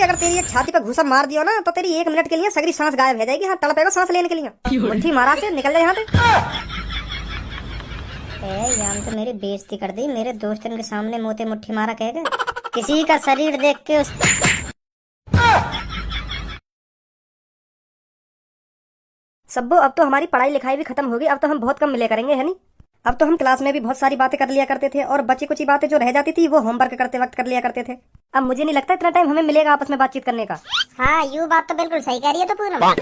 अगर तेरी एक छाती पे घूसा मार दियो ना तो तेरी 1 मिनट के लिए सगरी सांस गायब हो जाएगी। हाँ, तड़पेगा सांस लेने के लिए। मुट्ठी मारा से निकल जाए यहाँ पे। यार तो मेरी बेइज्जती कर दी, मेरे दोस्तों के सामने मोते मुट्ठी मारा कह गए। किसी का शरीर देख के उस सब्बो, अब तो हमारी पढ़ाई लिखाई भी खत्म होगी। अब तो हम बहुत कम मिले करेंगे, है नहीं? अब तो हम क्लास में भी बहुत सारी बातें कर लिया करते थे और बची कुछ बातें जो रह जाती थी वो होमवर्क करते वक्त कर लिया करते थे। अब मुझे नहीं लगता इतना टाइम हमें मिलेगा आपस में बातचीत करने का। हाँ, यू बात तो बिल्कुल सही कह रही है। तो पूनम,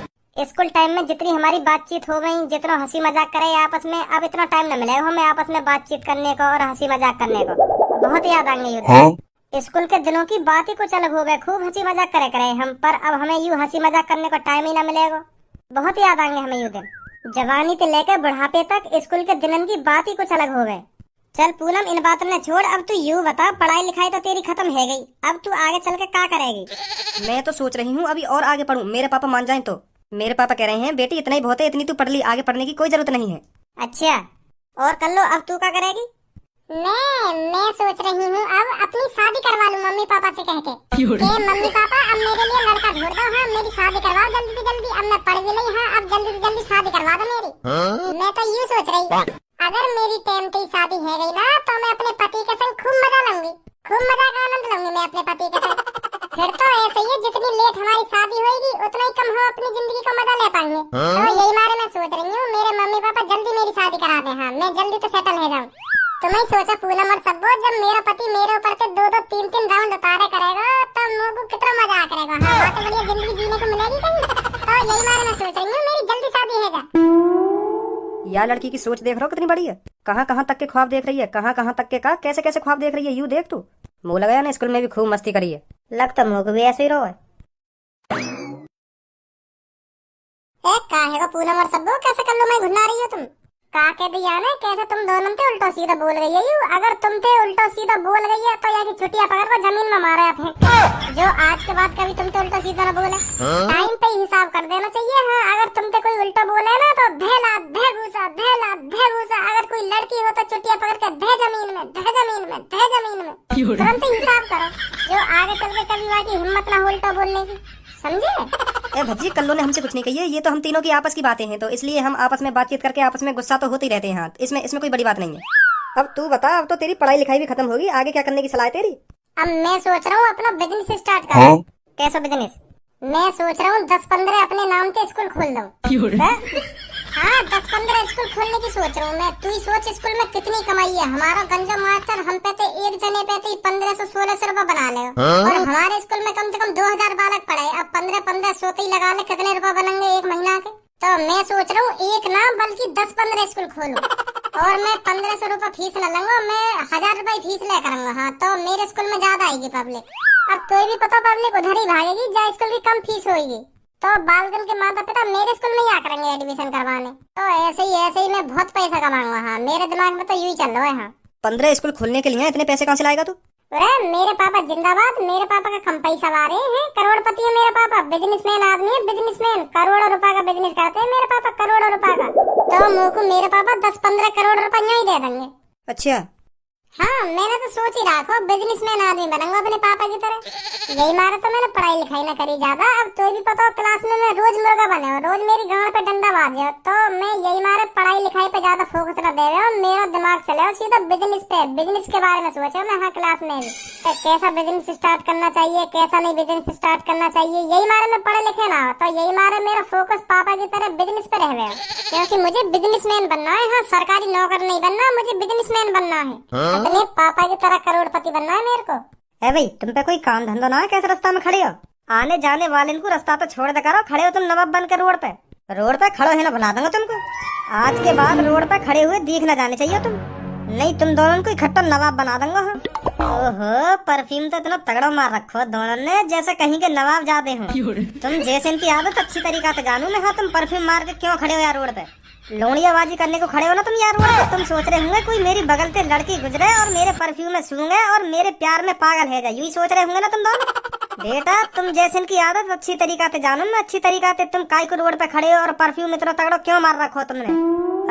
स्कूल टाइम में जितनी हमारी बातचीत हो गई, जितना हंसी मजाक करे आपस में, अब इतना टाइम न मिलेगा हमें आपस में बातचीत करने को और हंसी मजाक करने को। बहुत याद आएंगे स्कूल के दिनों की बात ही कुछ अलग हो गए। खूब हंसी मजाक करे हम, पर अब हमें यूँ हंसी मजाक करने को टाइम ही न मिलेगा। बहुत याद आएंगे हमें यू दिन। जवानी से लेकर बुढ़ापे तक स्कूल के दिनों की बात ही कुछ अलग हो गए। चल पूनम, इन बातों ने छोड़, अब तू यूँ बता, पढ़ाई लिखाई तो तेरी खत्म है गई, अब तू आगे चल के क्या करेगी? मैं तो सोच रही हूँ अभी और आगे पढूं, मेरे पापा मान जाएं तो। मेरे पापा कह रहे हैं बेटी इतना ही बहुत है, इतनी तू पढ़ ली, आगे पढ़ने की कोई जरूरत नहीं है। अच्छा, और कर लो। अब तू क्या करेगी? मैं सोच रही हूँ अब अपनी शादी करवा लूँ मम्मी पापा से कह के मम्मी पापा अब मेरे लिए लड़का ढूंढ दो। हाँ, मेरी शादी करवाओ जल्दी से जल्दी। अब मैं पढ़ भी नहीं, हाँ अब जल्दी से जल्दी शादी करवा दो मेरी। मैं तो यूँ सोच रही, अगर मेरी टाइम की शादी है गई ना तो मैं अपने पति के संग खूब मजा लूंगी, खूब मजा का आनंद लूंगी मैं अपने पति के संग। फिर तो ऐसे ही है, जितनी लेट हमारी शादी होगी उतना ही कम हम अपनी जिंदगी का मजा ले पाएंगे। तो यही मारे मैं सोच रही हूँ मेरे मम्मी पापा जल्दी मेरी शादी करा दे। हाँ, मैं जल्दी तो सेटल हो जाऊँ। तुम्हें सोचा पूनम और सब्बो, जब मेरा पति मेरे ऊपर से 2-2 3-3 राउंड उतारे करेगा तब मुझको कितना मजा आ करेगा। हाँ, बात बढ़िया जिंदगी जीने को मिलेगी कहीं। तो यही मारे मैं सोच रही हूँ मेरी जल्दी शादी है जा। यार लड़की की सोच देख रहा हो कितनी बड़ी है। कहाँ कहाँ तक के ख्वाब देख रही है, कहाँ कहाँ तक के का कैसे कैसे ख्वाब देख रही है। यू देख तू, मुँह लगाया ना, स्कूल में भी खूब मस्ती करी है। लगता मुँह को भी ऐसे ही रहो है। काहे को पूनम और सब्बो कैसे कर लो मैं घुना रही हो तुम? का कह दिया ना, कैसे तुम दोनों ते उल्टा सीधा बोल गई है। अगर तुम ते उल्टा सीधा बोल गई है तो यार की छुट्टियां पकड़ को जमीन में मारे फेंक, जो आज के बाद कभी तुम ते उल्टा सीधा न बोले। टाइम पे हिसाब कर देना चाहिए। हाँ, अगर तुम ते कोई उल्टा बोले ना तो धेला धेगूसा धेला धेगूसा। अगर कोई लड़की हो तो छुट्टियां पकड़ के धे जमीन में धे जमीन में धे जमीन में। तुरंत हिसाब करो, जो आगे चल के कभी वहाँ की हिम्मत ना हो उल्टा बोलने की, समझे? ए भज्जी, कल्लो ने हमसे कुछ नहीं कही है, ये तो हम तीनों की आपस की बातें हैं, तो इसलिए हम आपस में बातचीत करके आपस में गुस्सा तो होते ही रहते हैं। हाँ, इसमें कोई बड़ी बात नहीं है। अब तू बता, अब तो तेरी पढ़ाई लिखाई भी खत्म होगी, आगे क्या करने की सलाह है तेरी? अब मैं सोच रहा हूँ अपना बिजनेस स्टार्ट करूँ। कैसा बिजनेस? मैं सोच रहा हूँ 10-15 अपने नाम के स्कूल खोल दूँ। हाँ, 10-15 स्कूल खोलने की सोच रहा हूँ मैं। तू ही सोच स्कूल में कितनी कमाई है। हमारा गंजा मास्टर हम पे तो एक जने पे 1500-1600 रुपए बना ले, और हमारे स्कूल में कम से कम 2000 बालक पढ़े। अब 15-15 ही लगा ले, कितने रुपए बनेंगे एक महीना के? तो मैं सोच रहा हूँ एक ना बल्कि 10-15 स्कूल खोलूं, और मैं 1500 रुपए फीस न लूंगा, मैं 1000 रुपए फीस ले करूंगा। हाँ, तो मेरे स्कूल में ज्यादा आएगी पब्लिक। अब कोई भी पता पब्लिक उधर ही भागेगी जहाँ स्कूल की कम फीस होगी, तो बालगन के माता पिता मेरे स्कूल में ही आ करेंगे एडमिशन करवाने। तो ऐसे ही मैं बहुत पैसा कमाऊंगा। हाँ, मेरे दिमाग में तो यही चल रहा है। हाँ, 15 स्कूल खोलने के लिए इतने पैसे कहाँ से लाएगा तू? अरे मेरे पापा जिंदाबाद, मेरे पापा का कम पैसा ला रहे हैं, करोड़पति है मेरे पापा, बिजनेसमैन आदमी है, बिजनेसमैन, करोड़ों रुपए का बिजनेस करते हैं मेरे पापा, करोड़ों रुपए का। तो मुँह को मेरे पापा 10-15 करोड़ रुपए ही दे देंगे। अच्छा, हाँ, मैंने तो सोच ही रखा बिजनेसमैन आदमी बनूंगा अपने पापा की तरह। यही मारा तो मैंने पढ़ाई लिखाई न करी ज्यादा। अब तो भी पता हो क्लास में मैं रोज मुर्गा बने, रोज मेरी गांड पे डंडा बाजे, तो मैं यही मारे पढ़ाई लिखाई पे ज्यादा फोकस न दे रहा हूँ। मेरा दिमाग चले सीधा बिजनेस पे, बिजनेस के बारे में सोचा मैं। हाँ, क्लास में भी तो कैसा बिजनेस स्टार्ट करना चाहिए, कैसा नहीं बिजनेस स्टार्ट करना चाहिए, यही मारे में पढ़े लिखे ना हो, तो यही मारे मेरा फोकस पापा की तरह बिजनेस पे रह गया, क्योंकि मुझे बिजनेसमैन बनना है। हाँ, सरकारी नौकर नहीं बनना, मुझे बिजनेसमैन बनना है। अपने पापा की तरह करोड़पति बनना है मेरे को। है भाई, तुम पे कोई काम धंधा ना है? कैसे रास्ता में खड़े हो? आने जाने वाले को रास्ता तो छोड़ दे करो, खड़े हो तुम नवाब बन के रोड पे खड़ो है ना, बना दूंगा तुमको। आज के बाद रोड पे खड़े हुए दिख ना जाने चाहिए तुम, नहीं तुम दोनों को इकट्ठा नवाब बना दूंगा। हाँ, ओहो, परफ्यूम तो इतना तगड़ा मार रखो दोनों ने, जैसे कहीं के नवाब जाते हो तुम। जैसे इनकी आदत अच्छी तरीका से जानू मैं। हाँ, तुम परफ्यूम मार के क्यों खड़े हो यार रोड पे? लोड़ियाबाजी करने को खड़े हो ना तुम यार रोड पे। तुम सोच रहे होंगे कोई मेरी बगल से लड़की गुजरे और मेरे परफ्यूम में सूंघे और मेरे प्यार में पागल है जाए, यही सोच रहे होंगे ना तुम दोनों। बेटा, तुम जैसे इनकी आदत अच्छी तरीका से जानू मैं, अच्छी तरीका से। तुम काय को रोड पे खड़े हो और परफ्यूम इतना तगड़ा क्यों मार रखो तुमने?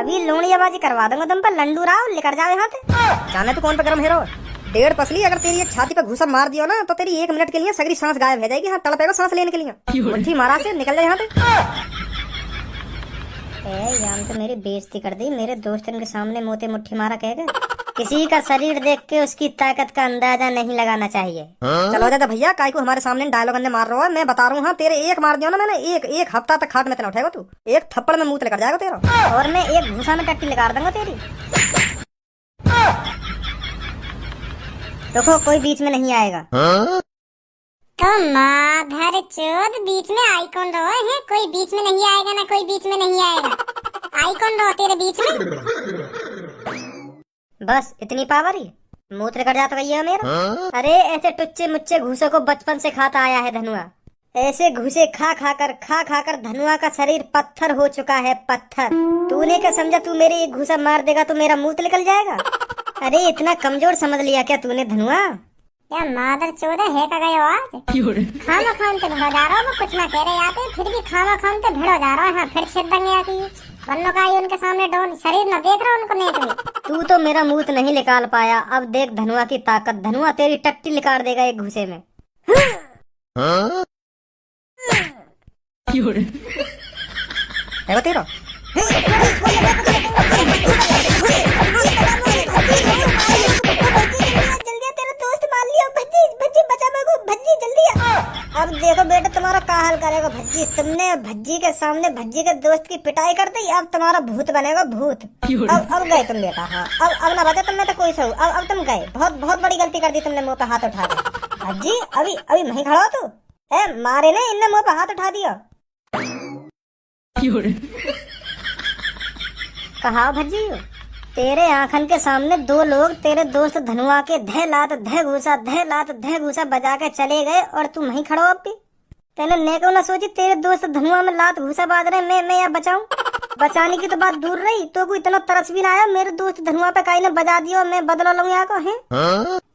अभी लोड़ियाबाजी करवा दूंगा तुम पर, लंडू राव निकल जाओ यहाँ से। जाने तो कौन पे गरम हेरो, डेढ़ पसली, अगर तेरी एक छाती पे घूसा मार दियो ना तो तेरी 1 मिनट के लिए सगरी सांस गायब हो जाएगी। हाँ, तड़पेगा सांस लेने के लिए। मुट्ठी मारा से निकल जाए यहाँ पे। यार तो मेरी बेइज्जती कर दी, मेरे दोस्तों के सामने मोते मुट्ठी मारा कहेगा। किसी का शरीर देख के उसकी ताकत का अंदाजा नहीं लगाना चाहिए। चलो दादा भैया, काय को हमारे सामने डायलॉग अंदर मार रहा है। मैं बता रहा हूँ, हाँ तेरे एक मार दिया ना मैंने, एक हफ्ता तक खाट में तना उठाएगा तू। एक थप्पड़ में मुंह लेकर जाएगा तेरा, और मैं एक घूसा में टट्टी लगा दूंगा तेरी। देखो कोई बीच में नहीं आएगा। तो माधर चोद बीच में आई कौन रहो है? कोई बीच में नहीं आएगा ना, कोई बीच में नहीं आएगा। आई कौन रहो तेरे बीच में? बस इतनी पावर ही मूत्र कर जाता है मेरा। अरे ऐसे टुच्चे मुच्चे घूसों को बचपन से खाता आया है धनुआ। ऐसे घूसे खा खा कर धनुआ का शरीर पत्थर हो चुका है, पत्थर। तूने क्या समझा तू मेरे एक घूसा मार देगा तो मेरा मुंह निकल जाएगा? अरे इतना कमजोर समझ लिया क्या तूने धनुआ? या मादर चोद है का गए आज? खामा खान के भिड़ो जा रहा हो, वो कुछ ना कह रहे आते, फिर भी खामा खान के भिड़ो जा रहा है। हाँ, फिर छिदंगे आती बन्नो का उनके सामने डोन शरीर न देख रहा उनको नेट में। तू तो मेरा मुंह नहीं निकाल पाया, अब देख धनुआ की ताकत। धनुआ तेरी टट्टी निकाल देगा एक घूसे में। तेरा अब देखो बेटा तुम्हारा का हाल करेगा भज्जी। तुमने भज्जी के सामने भज्जी के दोस्त की पिटाई कर दी, अब तुम्हारा भूत बनेगा भूत। अब गए तुम बेटा। हाँ, अब ना बता तुमने तो कोई सही। अब तुम गए, बहुत बड़ी गलती कर दी तुमने मुंह पे हाथ उठा दिया। भज्जी अभी वहीं खड़ा हो तू। मारे ने इनने मुंह पे हाथ उठा दिया। कहा भज्जी तेरे आंखन के सामने 2 लोग तेरे दोस्त धनुआ के धे लात धे घूसा बजा के चले गए और तू वहीं खड़ो। अब भी तेने नेको ना सोची तेरे दोस्त धनुआ में लात घूसा बाज रहे, मैं या बचाऊं? बचाने की तो बात दूर रही, तो कोई इतना तरस भी ना आया मेरे दोस्त धनुआ पे काई ने बजा दियो, मैं बदला लूं यहाँ को है।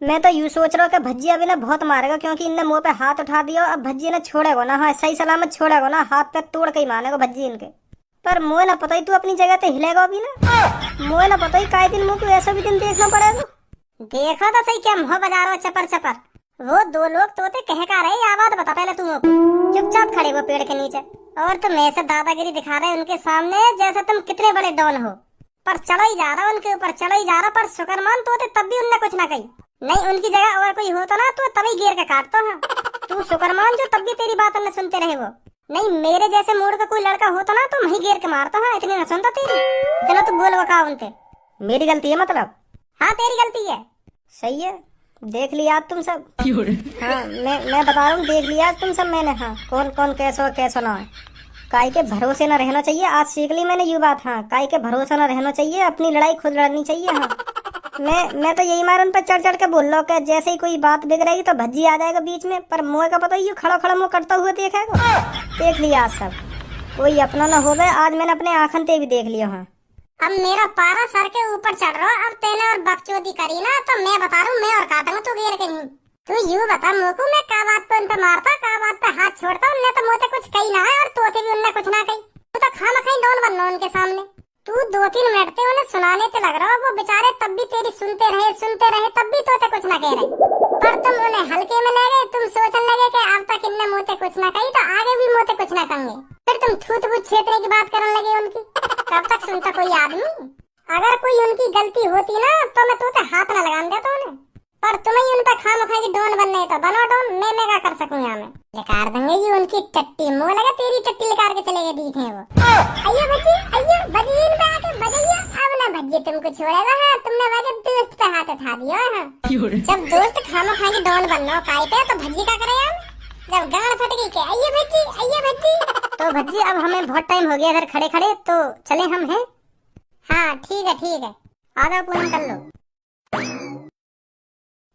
मैं तो यूँ सोच रहा हूँ कि भज्जी अभी ना बहुत मारेगा, क्योंकि इनने मुंह पे हाथ उठा दिया। अब भज्जी ने छोड़ेगा ना, हाँ सही सलामत छोड़ेगा ना, हाथ पे तोड़ के ही मारेगा भज्जी इनके। पर मोए ना पता ही तू अपनी जगह पे हिलेगा अभी ना। मोए ना पता ही काय दिन मुँह को ऐसा भी दिन देखना पड़ेगा। देखो तो सही क्या मुँह बजा रहा हो चपर चपर। वो 2 लोग तोते कह का रहे, या बात बता पहले तुम। चुपचाप खड़े हो पेड़ के नीचे, और तुम ऐसे दादागिरी दिखा रहे उनके सामने जैसे तुम कितने बड़े डॉन हो। पर चला ही जा रहा उनके ऊपर, चला ही जा रहा। पर शुक्रमान तोते तब भी उनने कुछ ना कही। नहीं, उनकी जगह और कोई होता ना तो तभी गिर के काटता है। तू शुक्रमान जो तब भी तेरी बात उन्हें सुनते रहे। वो नहीं, मेरे जैसे मूड का कोई लड़का होता ना तो वही गिर के मारता है। इतनी न सुनता तेरी। चलो तू बोल वका उनसे। मेरी गलती है मतलब? हाँ तेरी गलती है। सही है, देख लिया तुम सब। हाँ मैं बता रहा हूँ, देख लिया तुम सब मैंने। हाँ, कौन कौन कैसो ना है। काय के भरोसे न रहना चाहिए, आज सीख ली मैंने ये बात। हाँ, काय के भरोसा न रहना चाहिए, अपनी लड़ाई खुद लड़नी चाहिए। हाँ, मैं तो यही मार उन पर चढ़ के बोल लो कि जैसे ही कोई बात बिगड़ेगी तो भज्जी आ जाएगा बीच में। पर मुँह का पता ही खड़ा मुँह करता हुआ देखेगा। देख लिया आज सब, कोई अपना न हो गए। आज मैंने अपने आंखन ते भी देख लिया। हाँ, अब मेरा पारा सर के ऊपर चढ़ रहा। अब तेने और बकचोदी करी ना तो मैं बता रहा हूँ, मैं और काटूंगा तू गिर के नहीं। तू यूँ बता मोकू, मैं का बात पे उन पे मारता, का बात पे हाथ छोड़ता। उनने तो मुझे कुछ कही ना है, और तोते भी उनने कुछ ना कही। तू तो खामा खाई डॉन बनना उनके सामने। तू 2-3 मिनट ते उन्हें सुनाने ते लग रहा हो। वो बेचारे तब भी तेरी सुनते रहे तब भी तोते कुछ ना कह रहे। पर तुम उन्हें हल्के में ले गए। तुम सोचने लगे कि अब तक इनने मुँह ते कुछ ना कही तो आगे भी मुँह ते कुछ ना कहेंगे। फिर तुम थूत बूत छेतने की बात करने लगे उनकी। तब तक सुनता कोई आदमी? अगर कोई उनकी गलती होती ना तो मैं तोते हाथ ना लगान देता उन्हें। पर तुम्हें उन पर खामखा की डॉन बनने तो बनो डॉन। मैं क्या कर सकूं यहाँ में? निकाल देंगे ये उनकी टट्टी। मुँह लगा तेरी टट्टी निकाल के चले गए बीच में वो। अयो भज्जी, अयो भज्जी इन पे आके बजाइए। अब ना भज्जी तुमको छोड़ेगा। हाँ, तुमने वजह दोस्त पे हाथ उठा दिया। हाँ, जब दोस्त खामखा की डॉन बनना काय पे तो भज्जी क्या करे यार? जब गाड़ फट गई के अयो भज्जी। तो भज्जी अब हमें बहुत टाइम हो गया इधर खड़े खड़े, तो चले हम हैं। हाँ ठीक है, आधा पूनम कर लो।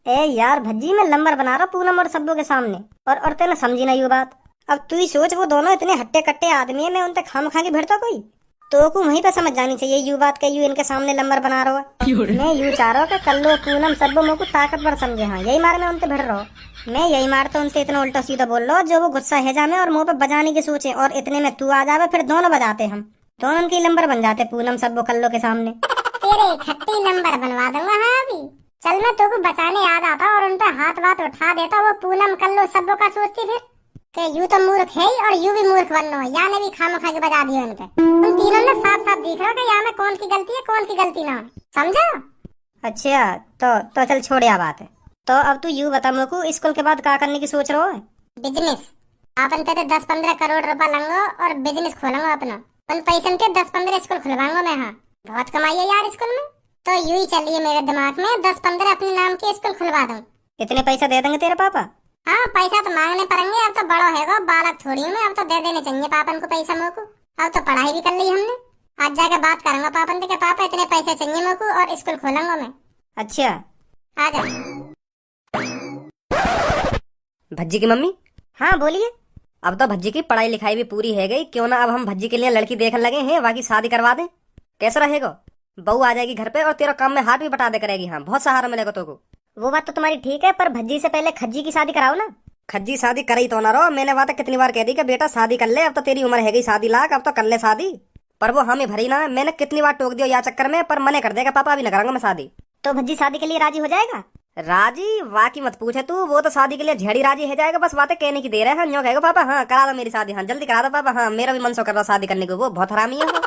ए यार भज्जी, मैं नंबर बना रहा पूनम और सब्बों के सामने, और तेने समझी ना ये बात। अब तू ही सोच, वो दोनों इतने हट्टे कट्टे आदमी है, मैं उनसे खामखा की भिड़ता कोई तो को वहीं पे समझ जानी चाहिए यू बात के यू इनके सामने नंबर बना रहा है। मैं यू चाह रहा हूँ कि कल्लो पूनम सब्बों मुझको ताकतवर समझे। हाँ, यही मार मैं उनसे भिड़ रहा हूँ। मैं यही मारता उनसे इतना उल्टा सीधा बोल रहा हूँ जो वो गुस्सा है जामे और मुँह पे बजाने की सोचे, और इतने में तू आ जावे, फिर दोनों बजाते हम दोनों की नंबर बन जाते पूनम सब्बो कल्लो के सामने। तेरे खट्टी नंबर बनवा दूंगा। हाँ, अभी चल मैं तुमको बचाने आ जाता और उन पे हाथ वाथ उठा देता। वो पूनम कल्लो सबों का सोचती फिर कि यू तो मूर्ख है ही और यू भी मूर्ख बनना है। या ने भी खाम खा के बजा दिया उन पे। तुम तीनों ने साफ साफ दिख रहा हो कि यहाँ में कौन की गलती है कौन की गलती ना है, समझा? अच्छा तो चल छोड़ या बात है। तो अब तू यूं बता मेरे को, स्कूल के बाद क्या करने की सोच रहा है? बिजनेस। अपन पे 10-15 करोड़ रुपया लंगो और बिजनेस खोलूंगा अपना। उन पैसे के 10-15 स्कूल खुलवाऊंगा मैं। हाँ बहुत कमाई है यार स्कूल में। तो यूं ही चलिए मेरे दिमाग में 10-15 अपने नाम के स्कूल खुलवा दूं। इतने पैसा दे देंगे तेरे पापा? हाँ पैसा तो मांगने पड़ेंगे। अब तो बड़ो है बालक थोड़ी हूँ मैं। अब तो दे देने चाहिए पापन को पैसा मेरे को। अब तो पढ़ाई भी कर ली हमने। आज जाके बात करूंगा पापन से कि पापा इतने पैसे चाहिए मेरे को और स्कूल खोलूंगा मैं। अच्छा आ जा। भज्जी की मम्मी। हाँ बोलिए। अब तो भज्जी की पढ़ाई लिखाई भी पूरी है गई, क्यों ना अब हम भज्जी के लिए लड़की देखने लगे हैं, बाकी शादी करवा दें। कैसा रहेगा? बहू आ जाएगी घर पे और तेरा काम में हाथ भी बटा दे करेगी। हाँ बहुत सहारा मिलेगा तो को। वो बात तो तुम्हारी ठीक है, पर भज्जी से पहले खज्जी की शादी कराओ ना। खज्जी शादी करे ही तो ना रहो। मैंने बात कितनी बार कह दी कि बेटा शादी कर ले, अब तो तेरी उम्र है गई शादी लाख, अब तो कर ले शादी। पर वो हमें भरी ना। मैंने कितनी बार टोक दिया या चक्कर में, पर मने कर देगा पापा अभी न करूंगा मैं शादी। तो भज्जी शादी के लिए राजी हो जाएगा? राजी वाकी मत पूछे तू, वो तो शादी के लिए झेड़ी राजी है जाएगा। बस बातें कहने की देर है। हाँ यूँ कहेगा पापा हाँ करा दो मेरी शादी, हाँ जल्दी करा दो पापा, हाँ मेरा भी मन सो कर रहा शादी करने को। वो बहुत हरामी है वो।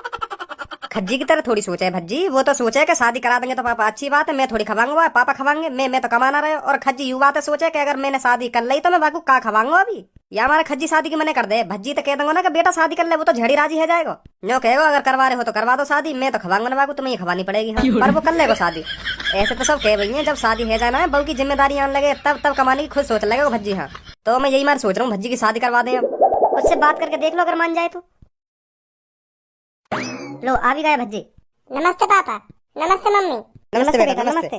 खज्जी की तरह थोड़ी सोचा है भज्जी। वो तो सोचा है कि शादी करा देंगे तो पापा अच्छी बात है, मैं थोड़ी खवाऊंगा, पापा खवाएंगे, मैं तो कमाना रहे। और खज्जी यू बात है सोचा कि अगर मैंने शादी कर ली तो मैं बाकू का खवाऊंगा अभी। या हमारा खज्जी शादी की मने कर दे। भज्जी तो कह दूंगा ना कि बेटा शादी कर ले, वो तो झड़ी राजी है जाएगा। नो कहेगा अगर करवा रहे हो तो करवा दो शादी, मैं तो खवाऊंगा ना बाकू, तुम्हें ये खवानी पड़ेगी। हाँ पर वो कर लेगा शादी। ऐसे तो सब कह रही है जब शादी है जाना है बहू की जिम्मेदारी आने लगे तब कमाने की खुद सोच लगेगा भज्जी। हाँ तो मैं यही मार सोच रहा हूँ भज्जी की शादी करवा दें। अब उससे बात करके देख लो, अगर मान जाए तो। लो आ भी गए भज्जी। नमस्ते पापा। नमस्ते मम्मी। नमस्ते बेटा नमस्ते।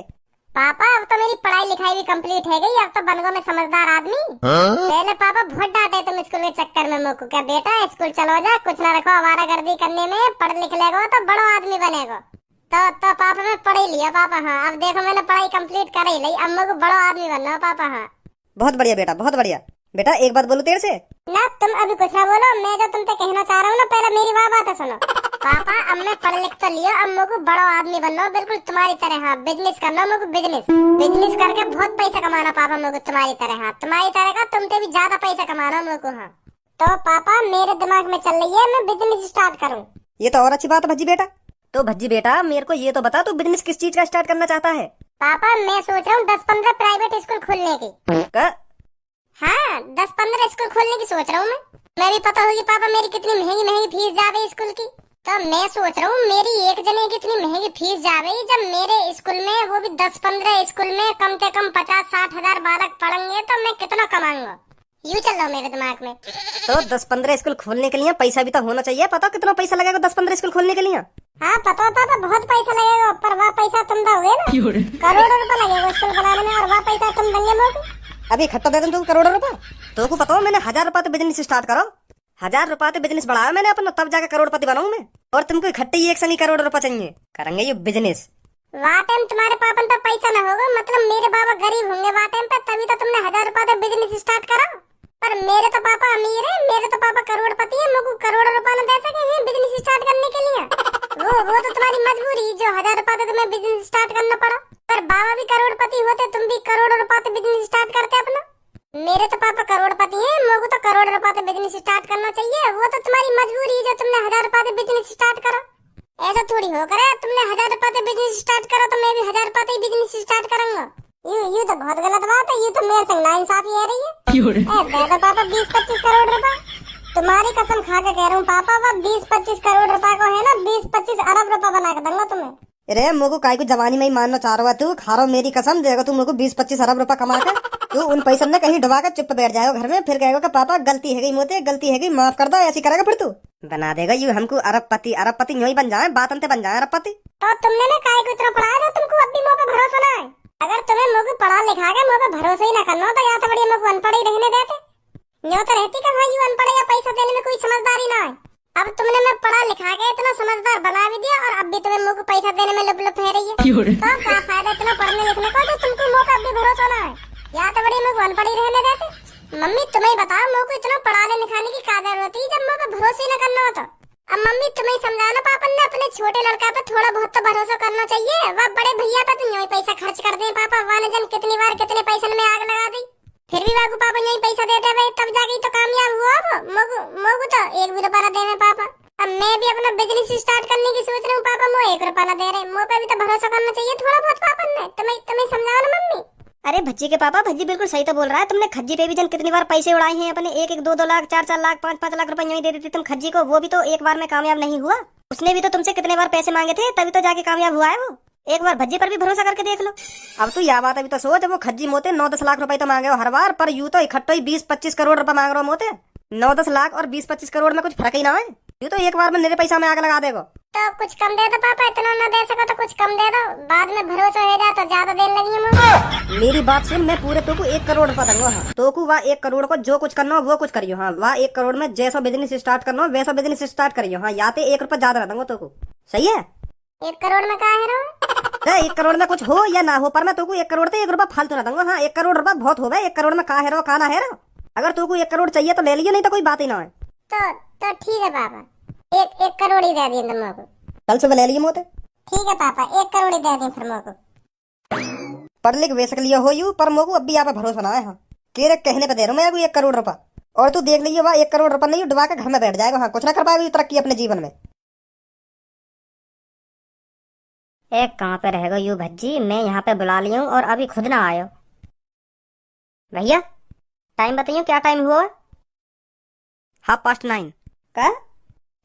पापा अब तो मेरी पढ़ाई लिखाई भी कंप्लीट है गई। अब तो बन गो मैं समझदार आदमी। पहले पापा बहुत डांटे तुम स्कूल के चक्कर में मुझको, क्या बेटा स्कूल चलो जा, कुछ ना रखो आवारागर्दी करने में, पढ़ लिख लेगो तो बड़ो आदमी बनेगो। तो पापा मैं पढ़ ही लिया पापा। हाँ अब देखो मैंने पढ़ाई कंप्लीट कर ही ली, अब मेरे को बड़ो आदमी बनना है पापा। हाँ बहुत बढ़िया बेटा बहुत बढ़िया। बेटा एक बात बोलूं तेरे से? ना तुम अभी कुछ ना बोलो, मैं जो तुमसे कहना चाह रहा हूँ ना पहले मेरी बात सुनो। पापा अब मैं पढ़ लिख तो लिया, अब मेरे को बड़ा आदमी बनना हो बिल्कुल तुम्हारी तरह। हाँ बिजनेस करना मेरे को, बिजनेस करके बहुत पैसा कमाना पापा मेरे को तुम्हारी तरह। हाँ तुम्हारी तरह का तुमसे भी ज्यादा पैसा कमाना मेरे को। हाँ तो पापा मेरे दिमाग में चल रही है मैं बिजनेस स्टार्ट करूँ। ये तो और अच्छी बात है भज्जी बेटा। तो भज्जी बेटा मेरे को ये तो बता तू बिजनेस किस चीज का स्टार्ट करना चाहता है? पापा मैं सोच रहा हूँ 10-15 प्राइवेट स्कूल खोलने की। हाँ 10-15 स्कूल खोलने की सोच रहा हूँ मैं भी पता होगी पापा मेरी कितनी महंगी फीस जावे स्कूल की। तो मैं सोच रहा हूँ मेरी एक जने की इतनी महंगी फीस जावे, जब मेरे स्कूल में वो भी 10-15 स्कूल में कम से कम 50-60 हजार बालक पढ़ेंगे तो मैं कितना कमाऊंगा। यूँ चल रहा मेरे दिमाग में। तो 10-15 स्कूल खोलने के लिए पैसा भी तो होना चाहिए। पता कितना पैसा लगेगा 10-15 स्कूल खोलने के लिए? हाँ पता पापा बहुत पैसा लगेगा, पर वह पैसा तुम दोगे ना? करोड़ों रुपए लगेगा स्कूल बनाने में और वह पैसा तुम देंगे मेरे को? अभी इकट्ठा दे दूं करोड़ों रुपए। तो को पता मैंने 1000 रुपए बिजनेस स्टार्ट करो, 1000 रुपए बिजनेस बढ़ाया मैंने अपना, तब जाकर करोड़पति बनाऊं मैं। और तुमको इकट्ठे ही एक संग करोड़ रुपए चाहिए, करेंगे ये बिजनेस। वहाँ टाइम तुम्हारे पापा पे पैसा न होगा, मतलब मेरे बाबा गरीब होंगे वहाँ टाइम पे, तभी तो तुमने 1000 रुपए बिजनेस स्टार्ट करा। पर मेरे तो पापा अमीर है, मेरे तो पापा करोड़पति है, मुझको करोड़ों रुपए न दे सके हैं बिजनेस स्टार्ट करने के लिए। वो तो तुम्हारी मजबूरी जो 1000 रुपए तुम्हें बिजनेस स्टार्ट करना पड़ा। पर बाबा भी करोड़पति होते, तुम भी करोड़ों रुपए बिजनेस स्टार्ट करते अपना। मेरे तो पापा करोड़पति हैं, मुझको तो करोड़ रुपए बिजनेस स्टार्ट करना चाहिए। वो तो तुम्हारी मजबूरी जो तुमने 1000 रुपए बिजनेस स्टार्ट करा। ऐसा थोड़ी हो करे तुमने 1000 रुपए बिजनेस स्टार्ट करा तो मैं भी 1000 रुपए बिजनेस स्टार्ट करूंगा। ये तो बहुत गलत बात है, ये तो मेरे से नाइंसाफी है रही है। दे दो पापा 20-25 करोड़ रुपए, तुम्हारी कसम खा के कह रहा हूँ पापा, वो 20-25 करोड़ रुपए को है ना 20-25 अरब रुपए बना के दूंगा तुम्हें। अरे मुझको काय को जवानी में ही मानना चाह रहा है तू, खा रहा मेरी कसम देगा तू मुझको 20-25 अरब रुपए कमा के तू उन पैसों ने कहीं डुबा कर चुप बैठ जाएगा घर में, फिर कहेगा कि पापा गलती है गई मोते, गलती है गई माफ कर दो। ऐसी करेगा फिर तू बना देगा यू हमको अरबपति यूं ही बन जाए, बात अंते बन जाए अरबपति। तो तुमने ना काय को इतना पढ़ाया जो तुमको अब भी मुझ पे भरोसा ना है। अगर तुम्हें मुझको पढ़ा लिखा के मुझ पे भरोसा ही ना करना तो या तो बढ़िया मुझको अनपढ़ ही रहने देते। यूं तो रहती कहाँ यू अनपढ़ या पैसा देने में कोई समझदारी ना है। अब तुमने मैं पढ़ा लिखा के इतना समझदार बना भी दिया और अब भी तुम्हें मुझको पैसा देने में लुप है रही है। तो क्या फायदा इतना पढ़ने लिखने का जो तुमको मुझ पे अब भी भरोसा ना है, या तो बड़ी मुझको अनपढ़ ही रहने देते। मम्मी तुम्हें बताओ मुझको इतना पढ़ाने लिखाने की क्या जरूरत है जब मुझ पे भरोसा ही न करना होता। अब मम्मी तुम्हें समझाना पापा ने अपने छोटे लड़का पे थोड़ा बहुत तो भरोसा करना चाहिए। वह बड़े भैया पे तो यही पैसा खर्च कर दे पापा, वाने जन कितनी बार कितने पैसे में आग लगा दी, फिर भी वाकू पापा यही पैसा देते हुए तब जाके तो कामयाब हुआ। वो मोगू तो एक भी रुपया दे में पापा। अब मैं भी अपना बिजनेस स्टार्ट करने की सोच रहा हूँ पापा, वो 1 रुपया दे रहे, मुँह पे भी तो भरोसा करना चाहिए थोड़ा बहुत पापा ने। तुम्हें समझाओ ना मम्मी। अरे भज्जी के पापा, भज्जी बिल्कुल सही तो बोल रहा है। तुमने खज्जी पे भी जन कितनी बार पैसे उड़ाए हैं अपने, 1-1, 2-2 लाख, 4-4 लाख, 5-5 लाख रुपए यूं ही दे देती तुम खज्जी को, वो भी तो एक बार में कामयाब नहीं हुआ। उसने भी तो तुमसे कितने बार पैसे मांगे थे, तभी तो जाके कामयाब हुआ है वो। एक बार भज्जी पर भी भरोसा करके देख लो। अब तू यह बात अभी तो सोच, वो खज्जी मोते 9-10 लाख रुपए तो मांगे हो हर बार, पर यूं तो इकट्ठो ही 20-25 करोड़ रुपए मांग रहे हो मोते। 9-10 लाख और 20-25 करोड़ में कुछ फर्क ही ना है। यूं तो एक बार में मेरे पैसा में आग लगा देगो। तो कुछ कम दे दो पापा, इतना ना दे सको तो कुछ कम दे दो, बाद में भरोसा हो जाए तो ज्यादा देने लगी मुझे। मेरी बात सुन, मैं पूरे तो को 1 करोड़ रुपया दूंगा। हाँ तो को वह 1 करोड़ को जो कुछ करना हो वो कुछ करियो। हाँ वह 1 करोड़ में जैसा बिजनेस स्टार्ट करना हो वैसा बिजनेस स्टार्ट करियो। हाँ या तो 1 रुपया ज्यादा ना दूंगा तो को, सही है? 1 करोड़ में कहा है रो? 1 करोड़ में कुछ हो या ना हो, पर मैं तो को 1 करोड़ तो 1 रुपया फालतू ना दूंगा। हाँ 1 करोड़ रुपया बहुत हो गए, 1 करोड़ में कहा है रो खाना है रो। अगर तू को 1 करोड़ चाहिए तो ले लियो, नहीं तो कोई बात ही ना है। तो ठीक है पापा, एक करोड़ ही दे दिए तुम लोग। कल सुबह ले लियो मोते। ठीक है पापा, 1 करोड़ ही दे दिए फिर मोको। पढ़ लिख बेसक लिया हो यू, पर मोको अब भी यहाँ पे भरोसा ना है। हाँ तेरे कहने पे दे रहा हूँ मैं 1 करोड़ रुपया, और तू देख लीजिए वह 1 करोड़ रुपया नहीं डुबा के घर में बैठ जाएगा। हाँ कुछ ना कर पाएगा तरक्की अपने जीवन में। कहाँ पे रहेगा यू भज्जी, मैं यहाँ पे बुला लिया हूँ और अभी खुद ना आयो। भैया टाइम बताइयो, क्या टाइम हुआ? 9:30। का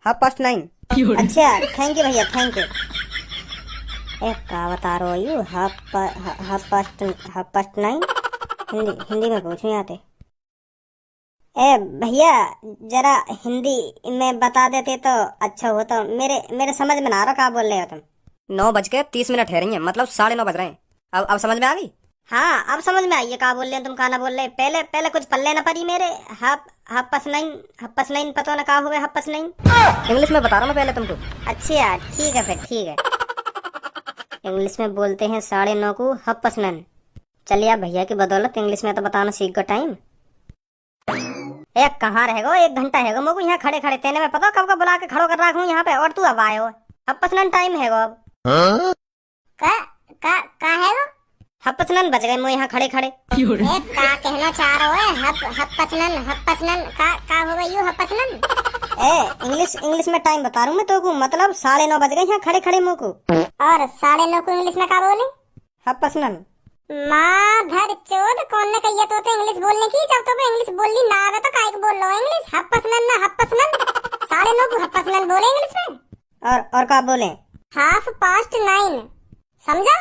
9:30। अच्छा थैंक यू भैया, थैंक यू। का बता रहा यू, 9:30 हिंदी में पूछूं आते। भैया जरा हिंदी में बता देते तो अच्छा होता, मेरे समझ में ना आ रहा क्या बोल रहे हो तुम। 9:30 है रही है, मतलब 9:30 बज रहे हैं। अब समझ में आ गई? हाँ अब समझ में आई है क्या बोल रहे हैं तुम, काना बोल रहे। पहले कुछ पल्ले न पड़ी मेरे। 9:30 पता ना क्या हुआ 9:30। इंग्लिश में बता रहा हूँ पहले तुमको। अच्छा ठीक है फिर, ठीक है। इंग्लिश में बोलते हैं 9:30 को 9:30। चलिए आप भैया की बदौलत इंग्लिश में तो बताना सीख गो टाइम। कहाँ रहेगा 1 घंटा है मोको यहाँ खड़े खड़े, तेने में पता कब का बुला के खड़ो कर रखूँ यहाँ पे, और तू अब आए हो। 9:30 टाइम है अब। का है वो? 9:30 बज गए मैं यहाँ खड़े खड़े। का कहना चाह रहा है? 9:30 का हो गई यू 9:30? इंग्लिश में टाइम बता रहा हूँ मैं तो को, मतलब 9:30 बज गए यहाँ खड़े खड़े मोको। और 9:30 को इंग्लिश में क्या बोले? 9:30। माधर चोद, कौन ने कही तो इंग्लिश बोलने की? जब तो इंग्लिश बोलनी ना आवे तो काहे को बोल लो इंग्लिश? 9:30 ना 9:30 को 9:30 बोले इंग्लिश में। और क्या बोले? 9:30। समझा?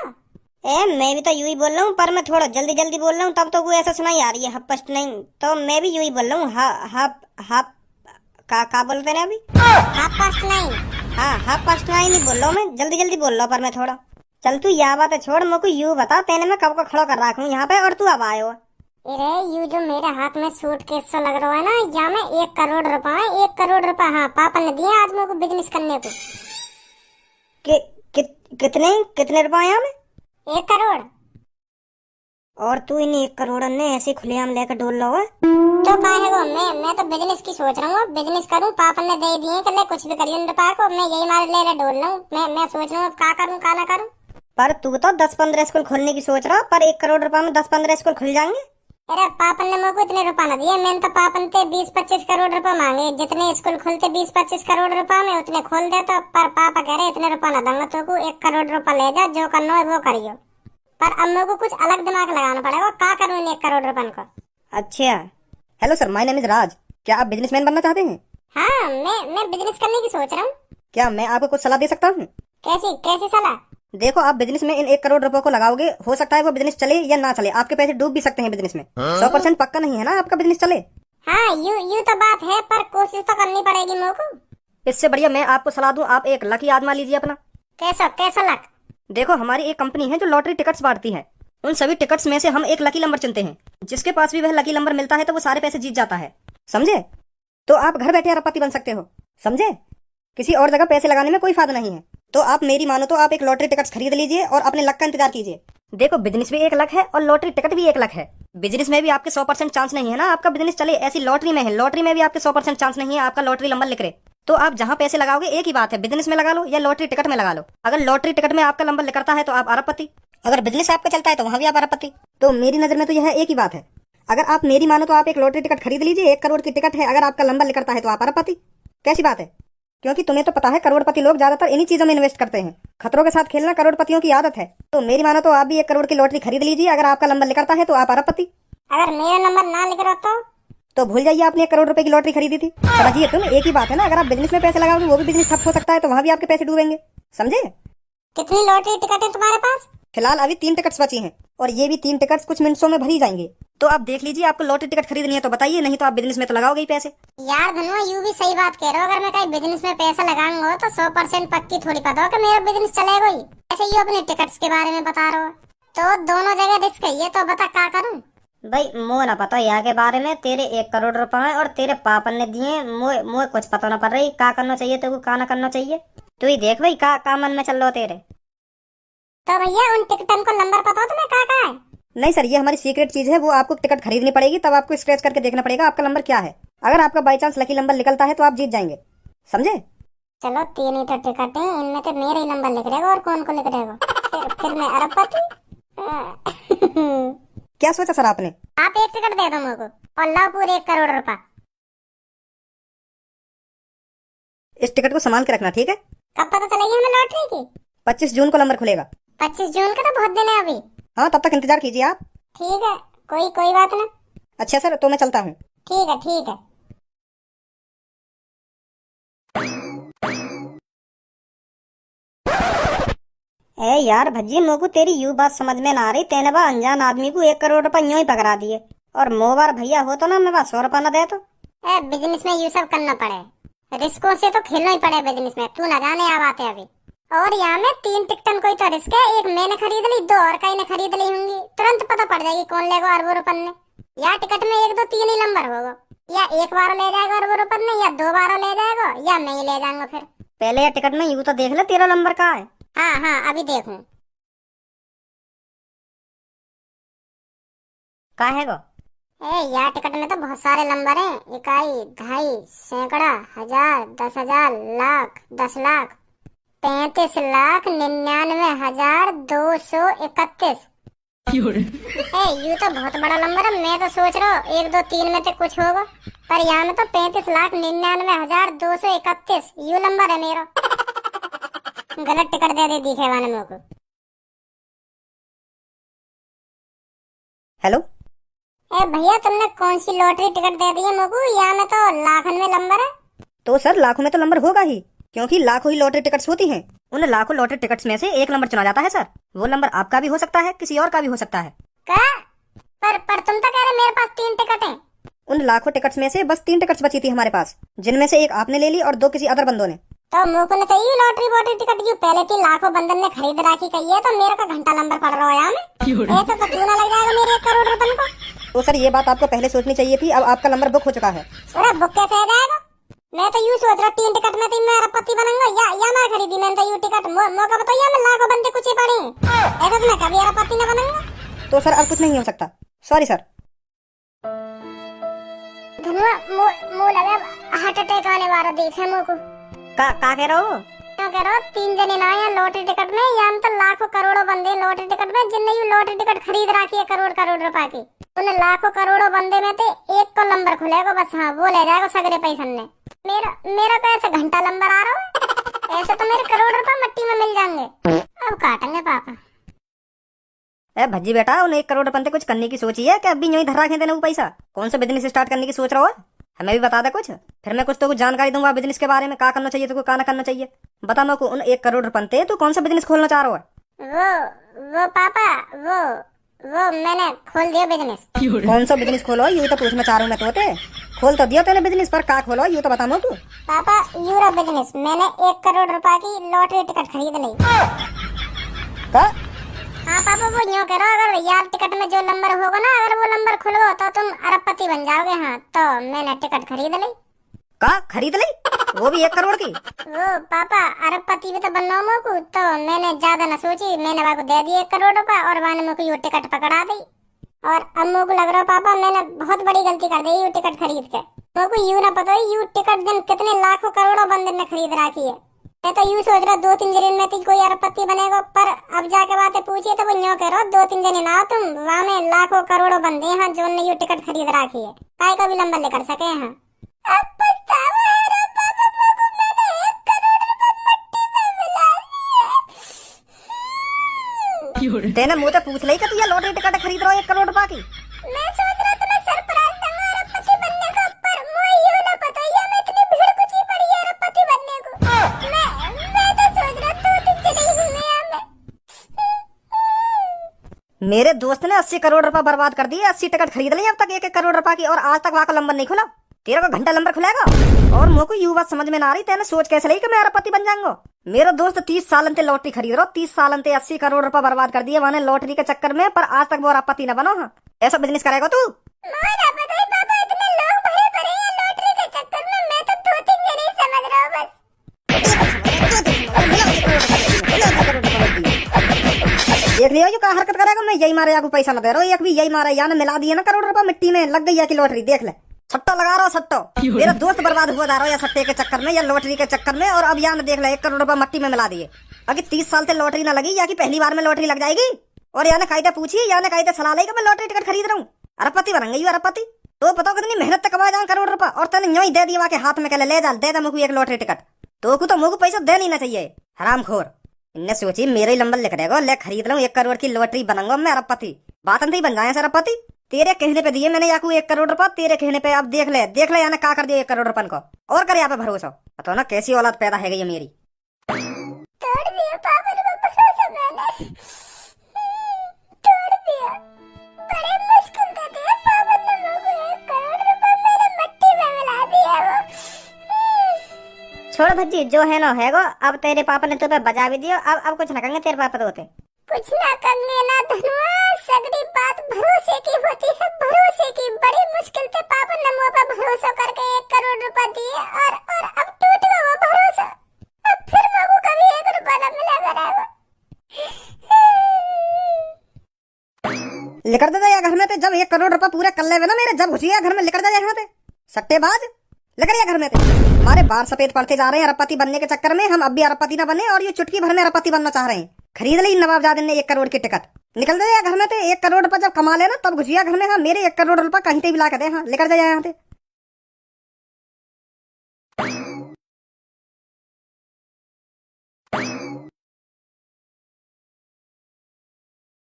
मैं भी तो यूं ही बोल रहा हूँ, पर मैं थोड़ा जल्दी बोल रहा हूँ तब तो वो ऐसा सुनाई आ रही है 9:30, तो मैं भी यूं ही बोल रहा हूँ। का बोलते हैं अभी? 9:30। हाँ 9:30 नहीं बोल रहा हूँ मैं, जल्दी बोल रहा हूँ पर मैं थोड़ा। चल तू यह बात छोड़, मेरे को यूं बता तेने मैं कब को खड़ा कर रखा हूँ यहाँ पे और तू अब आए हो। अरे यू जो मेरे हाथ में सूटकेस सा लग रहा है ना, यहाँ में 1 करोड़ रुपए है। 1 करोड़ रुपए हाँ पापा ने दिए आज मेरे को बिजनेस करने को। कितने रुपए यहाँ में? 1 करोड़। और तू इन 1 करोड़ ने ऐसे खुलेआम लेकर डोल लो है? तो काहे वो, मैं तो बिजनेस की सोच रहा हूँ, बिजनेस करूँ। पापा ने दे दिए कि ले कुछ भी करिए रुपए को, मैं यही मार ले डोल रहा हूँ। मैं सोच रहा हूँ क्या करूँ क्या ना करूँ। पर तू तो 10-15 स्कूल खोलने की सोच रहा, पर 1 करोड़ रुपए में 10-15 स्कूल खुल जाएंगे। अरे पापा ने मेरे को इतने रुपए ना दिए, मैंने तो पापा ने 20-25 करोड़ रुपए मांगे। जितने स्कूल खुलते 20-25 करोड़ रुपए में उतने खोल देता, पर पापा कह रहे इतने रुपए ना दूंगा तो 1 करोड़ रुपए ले जा, जो करना है वो करियो। पर अब मेरे को कुछ अलग दिमाग लगाना पड़ेगा, क्या करूँ इन 1 करोड़ रुपए को। अच्छा hello sir, my name is Raj. क्या आप बिजनेसमैन बनना चाहते हैं? हाँ मैं बिजनेस करने की सोच रहा हूँ। क्या मैं आपको कुछ सलाह दे सकता हूँ? कैसी सलाह? देखो आप बिजनेस में इन 1 करोड़ रुपए को लगाओगे, हो सकता है वो बिजनेस चले या ना चले, आपके पैसे डूब भी सकते हैं बिजनेस में। 100% पक्का नहीं है ना आपका बिजनेस चले। हाँ यू तो बात है, पर कोशिश तो करनी पड़ेगी मेरे को। इससे बढ़िया मैं आपको सलाह दूं, आप एक लकी आजमा लीजिए अपना। कैसा लक? देखो हमारी एक कंपनी है जो लॉटरी टिकट्स बांटती है। उन सभी टिकट्स में से हम एक लकी नंबर चुनते हैं, जिसके पास भी वह लकी नंबर मिलता है तो वो सारे पैसे जीत जाता है, समझे? तो आप घर बैठे अरबपति बन सकते हो, समझे? किसी और जगह पैसे लगाने में कोई फायदा नहीं है। तो आप मेरी मानो तो आप एक लॉटरी टिकट खरीद लीजिए और अपने लक का इंतजार कीजिए। देखो बिजनेस भी 1 लाख है और लॉटरी टिकट भी 1 लाख है। बिजनेस में भी आपके 100% चांस नहीं है ना आपका बिजनेस चले, ऐसी लॉटरी में है, लॉटरी में भी आपके 100% चांस नहीं है आपका लॉटरी नंबर लिख रहे। तो आप जहाँ पैसे लगाओगे एक ही बात है, बिजनेस में लगा लो या लॉटरी टिकट में लगा लो। अगर लॉटरी टिकट में आपका नंबर निकलता है तो आप अरबपति, अगर बिजनेस आपका चलता है तो वहाँ भी आप अरबपति। तो मेरी नजर में तो यह एक ही बात है। अगर आप मेरी मानो तो आप एक लॉटरी टिकट खरीद लीजिए, 1 करोड़ की टिकट है, अगर आपका नंबर निकलता है तो आप अरबपति। कैसी बात है? क्योंकि तुम्हें तो पता है करोड़पति लोग ज्यादातर इन्हीं चीजों में इन्वेस्ट करते हैं। खतरों के साथ खेलना करोड़पतियों की आदत है। तो मेरी मानो तो आप भी 1 करोड़ की लॉटरी खरीद लीजिए, अगर आपका नंबर निकलता है तो आप अरबपति। अगर मेरा नंबर ना लिख रहा तो भूल जाइए आपने 1 करोड़ रुपए की लॉटरी खरीदी थी। समझिए तुम, एक ही बात है ना। अगर आप बिजनेस में पैसे लगाओगे वो भी बिजनेस ठप हो सकता है, तो वहाँ भी आपके पैसे डूबेंगे। समझे? कितनी लॉटरी टिकट है तुम्हारे पास? फिलहाल अभी 3 टिकट्स बची हैं और ये भी 3 टिकट्स कुछ मिनटों में भरी जाएंगे। तो आप देख लीजिए, आपको लॉटरी टिकट खरीदनी है तो बताइए, नहीं तो आप बिजनेस में तो लगाओगे ही पैसे। यार धनुआ, यू भी सही बात कह रहे हो। अगर मैं कहीं बिजनेस में पैसा लगाऊंगा तो 100% पक्की थोड़ी पता हो कि मेरा बिजनेस चलेगा ही। ऐसे ही अपने टिकट्स के बारे में बता रहे हो, तो दोनों जगह रिस्क है। ये तो बता क्या करूं? भाई मोह ना पता यहाँ के बारे में। तेरे 1 करोड़ रुपए हैं और तेरे पापा ने दिए। मोह कुछ पता ना पड़ रही क्या करना चाहिए तेरे को, क्या ना करना चाहिए। तू ही देख भाई का मन में चल रहा तेरे। तो भैया उन टिकटन को नंबर पता हो तुम्हें क्या है? नहीं सर, ये हमारी सीक्रेट चीज है। वो आपको टिकट खरीदनी पड़ेगी, तब आपको स्क्रैच करके देखना पड़ेगा आपका नंबर क्या है। अगर आपका बाई चांस लकी नंबर निकलता है तो आप जीत जाएंगे। समझे? चलो 3 ही तो टिकट है, इनमें तो मेरा ही नंबर लिख रहेगा और कौन को लिख रहेगा? फिर मैं अरबपति। क्या सोचा सर आपने? आप 1 टिकट दे दो मेरे को और लाओ पूरे 1 करोड़ रुपए। इस टिकट को संभाल के रखना, ठीक है? कब पता चलेगी हमें लॉटरी की? 25 जून को नंबर खुलेगा। 25 जून का तो बहुत दिन है अभी। हाँ, तब तक इंतजार कीजिए आप। ठीक है, कोई बात ना। अच्छा सर, तो मैं चलता हूँ। ठीक है। ए यार भज्जी, मोको तेरी यू बात समझ में ना आ रही। तेने बा अनजान आदमी को 1 करोड़ रुपए यूं ही पकड़ा दिए, और मोबार भैया हो तो ना मेरे पास 100 रुपए न दे तो। बिजनेस में ये सब करना पड़े, रिस्कों से तो खेलना ही पड़े बिजनेस में। तू ना जाने आ बातें अभी। और यहाँ में 3 टिकटन कोई तो रिस्क है। एक मैंने खरीद ली, 2 और कहीं ने खरीद ली होंगी। तुरंत पता पड़ जाएगी कौन लेगा अरबों रुपन ने। या टिकट में 1 2 3 ही नंबर होगा, या एक बार ले जाएगा अरबों रुपन ने, या 2 बार ले जाएगा, या मैं ही ले जाऊंगा। फिर पहले ये टिकट में यू तो देख ले तेरा नंबर कहाँ है। हाँ अभी देखूं। कहाँ है वो? यार टिकट में तो बहुत सारे नंबर हैं। इकाई, दहाई, सैकड़ा, 1000, 10,000, लाख, 10 लाख, 35,99,231। ये तो बहुत बड़ा नंबर है। मैं तो सोच रहा हूँ 1 2 3 में से कुछ होगा, पर यहाँ में तो 35,99,231 यू नंबर है मेरा। गलत टिकट दे दिखे वाले मेरे को। हेलो भैया, तुमने कौन सी लॉटरी टिकट दे दी है मेरे को? यहाँ में तो लाखों में नंबर है। तो सर, लाखों में तो नंबर होगा ही, क्योंकि लाखों ही लॉटरी टिकट्स होती हैं। उन लाखों लॉटरी टिकट्स में से एक नंबर चुना जाता है सर। वो नंबर आपका भी हो सकता है, किसी और का भी हो सकता है। क्या? पर तुम तो कह रहे मेरे पास 3 टिकट हैं। उन लाखों टिकट्स में से बस 3 टिकट्स बची थी हमारे पास, जिनमें से एक आपने ले ली और 2 किसी अदर बंदों ने। तो मुझे को चाहिए लॉटरी वॉटरी टिकट जो पहले 3 लाखों बंदन ने खरीद रखी कही है, तो मेरा का घंटा नंबर पड़ रहा है यहाँ में। ऐसे तो क्यों ना लग जाएगा मेरे 1 करोड़ रुपए को। तो सर, ये बात आपको पहले सोचनी चाहिए थी। अब आपका नंबर बुक हो चुका है। अरे बुक कैसे हो जाएगा? मैं तो यूं सोच रहा 3 टिकट में तो मैं अरबपति बनूंगा। या मैं खरीदी मैंने तो यू टिकट मौका बताइए। मैं लाखों बंदे कुछ ही पड़े ऐसा तो मैं कभी अरबपति न बनूंगा। तो सर, अब कुछ नहीं हो सकता। Sorry sir. धनुआ, मुंह लगा हार्ट अटैक आने वाला देखे मुंह को। का कह रहा हो? क्या कह रहा हो? 3 जने ना या लॉटरी टिकट में, या तो लाखों करोड़ों बंदे लॉटरी टिकट में, जिनने यू लॉटरी टिकट खरीद रखी है करोड़ रुपए की। उन लाखों करोड़ों बंदे में से एक को नंबर खुलेगा बस। हाँ, वो ले जाएगा सगरे पैसे ने। मेरा तो ऐसा घंटा नंबर आ रहा है। ऐसे तो मेरे करोड़ रुपए मिट्टी में मिल जाएंगे। अब काटेंगे पापा। ए भज्जी बेटा, उन 1 करोड़ रुपए से कुछ करने की सोची है कि अभी यूं ही धर रखे देने वो पैसा? कौन सा बिजनेस स्टार्ट करने की सोच रहा हो? हमें भी बता दे कुछ, फिर मैं कुछ तो कुछ जानकारी दूंगा बिजनेस के बारे में। क्या करना चाहिए तो क्या ना करना चाहिए बता। मेरे को उन 1 करोड़ रुपए थे तो कौन सा बिजनेस खोलना चाह रहा है? वो पापा, वो मैंने खोल दिया बिजनेस। कौन सा बिजनेस खोलो यू तो पूछना चाह रहा हूँ मैं। तो खोल तो दिया तेने बिजनेस, पर क्या खोलो यू तो बता। तू पापा, यूरो बिजनेस। मैंने 1 करोड़ रुपए की लॉटरी टिकट खरीद ली। का? हाँ पापा, वो यूँ करो, अगर यार टिकट में जो नंबर होगा ना, अगर वो नंबर खुलवा तो तुम अरबपति बन जाओगे। हाँ, तो मैंने टिकट खरीद ली। का खरीद ली? वो भी 1 करोड़ की? वो पापा, अरबपति भी तो बनना हो मेरे को, तो मैंने ज्यादा न सोची, मैंने वाको दे दिए 1 करोड़ रुपए और वाने मेरे को ये टिकट पकड़ा दी। और अब मेरे को लग रहा पापा मैंने बहुत बड़ी गलती कर दी ये टिकट खरीद के। मेरे को यू ना पता है यू टिकट दिन कितने लाखों करोड़ों बंदे ने खरीद रखी है। मैं तो यू सोच रहा 2-3 दिन में तो कोई अरबपति बनेगा, पर अब जाके बातें पूछिए तो वो यूं कह रहा 2-3 दिन ना तुम वहां में लाखों करोड़ों बंदे हैं जो ने यू टिकट खरीद रखी है, काय का भी लंबा लेकर सके हैं। अब पछतावा है रे बाबा, मैंने 1 करोड़ रुपए मिट्टी में मिला दिए। तेने मुझे पूछ ली कि तू ये लॉटरी टिकट खरीद रहा है 1 करोड़ रुपए की। मैं सोच रहा तुम्हें सरप्राइज दूंगा अरबपति बनने का, पर मुझे यूं ना पता है मैं इतनी भीड़ कुछ ही पड़ी है अरबपति बनने को। मैं तो सोच रहा 2-3 चली हूं मैं यहाँ में। मेरे दोस्त ने 80 करोड़ रुपए बर्बाद कर दिए, 80 टिकट खरीद ली अब तक 1-1 करोड़ रुपए की, और आज तक वहां का नंबर नहीं खुला। तेरा को घंटा नंबर खुलेगा। और मुझे को यू बात समझ में ना आ रही, तेने सोच कैसे ली कि मैं अरबपति बन जाऊंगा। मेरा दोस्त 30 साल से लॉटरी खरीद रहा, 30 साल से 80 करोड़ रुपए बर्बाद कर दिए मैंने लॉटरी के चक्कर में, पर आज तक वो अरबपति न बनो। हाँ ऐसा बिजनेस करेगा तू? मुझे ना पता है पापा, इतने लोग भरे पड़े हैं लॉटरी के चक्कर में, मैं तो 2-3 जने ही समझ रहा हूँ बस। देख लियो जो क्या हरकत करेगा, मैं यही मारे को पैसा न दे रहा हूँ, एक भी यही मारा या मिला दिए ना करोड़ रुपए मिट्टी में लग गई है कि लॉटरी। देख ले सट्टा लगा रहा हूँ, सट्टो मेरा दोस्त बर्बाद हुआ जा रहा है या सट्टे के चक्कर में या लॉटरी के चक्कर में, और अब यहाँ देख ले 1 करोड़ रुपए मिट्टी में मिला दिए। अगर 30 साल से लॉटरी न लगी या कि पहली बार में लॉटरी लग जाएगी। और या कायदे पूछिए या कायदे सलाह लेगा मैं लॉटरी टिकट खरीद रहा हूँ, अरबपति बनेंगे यू अरबपति। तो बताओ कितनी मेहनत तक कमा जाऊँ करोड़ रुपए, और तेने यूं ही दे दिया के हाथ में, कह ले जा दे दे मुझको 1 लॉटरी टिकट। तो मुझको पैसा दे नहीं ना चाहिए हरामखोर। इनने सोची मेरे ही नंबर लिख देगा, ले खरीद लूं 1 करोड़ की लॉटरी बनूंगा मैं अरबपति। बात नहीं बन जाए अरबपति, तेरे कहने पे दिए मैंने याकू 1 करोड़ रुपए, तेरे कहने पे। अब देख ले याने क्या कर दिया 1 करोड़ रुपए को, और कर यहाँ पे भरोसा। बताओ ना कैसी औलाद पैदा है गई मेरी। तोड़ दिया पापा ने भरोसा, मैंने तोड़ दिया। बड़े मुश्किल से दिया पापा ने मुझको 1 करोड़ रुपए मेरे मिट्टी में मिला दिया वो। छोड़ भज्जी, जो है ना है गो। अब तेरे पापा ने तुम्हें बजा भी दिया, अब कुछ न कहेंगे तेरे पापा तो होते। कुछ ना करेंगे ना धनुआ, सगरी बात भरोसे की होती है, भरोसे की। बड़ी मुश्किल से पापा ने मुझ पर भरोसा करके 1 करोड़ रुपए दिए, और अब टूट गया वो भरोसा। अब फिर मुझको कभी 1 रुपया न मिला करेगा। लिकर दे या घर में ते, जब 1 करोड़ रुपए पूरे कर ले ना मेरे, जब घुसिया घर में लिकर दे यहाँ पे सट्टेबाज। लेकर या घर में हमारे बाल सफेद पड़ते जा रहे हैं अरबपति बनने के चक्कर में, हम अब भी अरबपति न बने और ये चुटकी भर में अरबपति बनना चाह रहे हैं। खरीद ली नवाबजादे ने 1 करोड़ की टिकट, निकल जाए घर में थे। 1 करोड़ रुपए जब कमा लेना तब घुसिया घर में। हाँ मेरे 1 करोड़ रुपए कहीं पे भी ला कर दे, हाँ लेकर जाए यहाँ पे।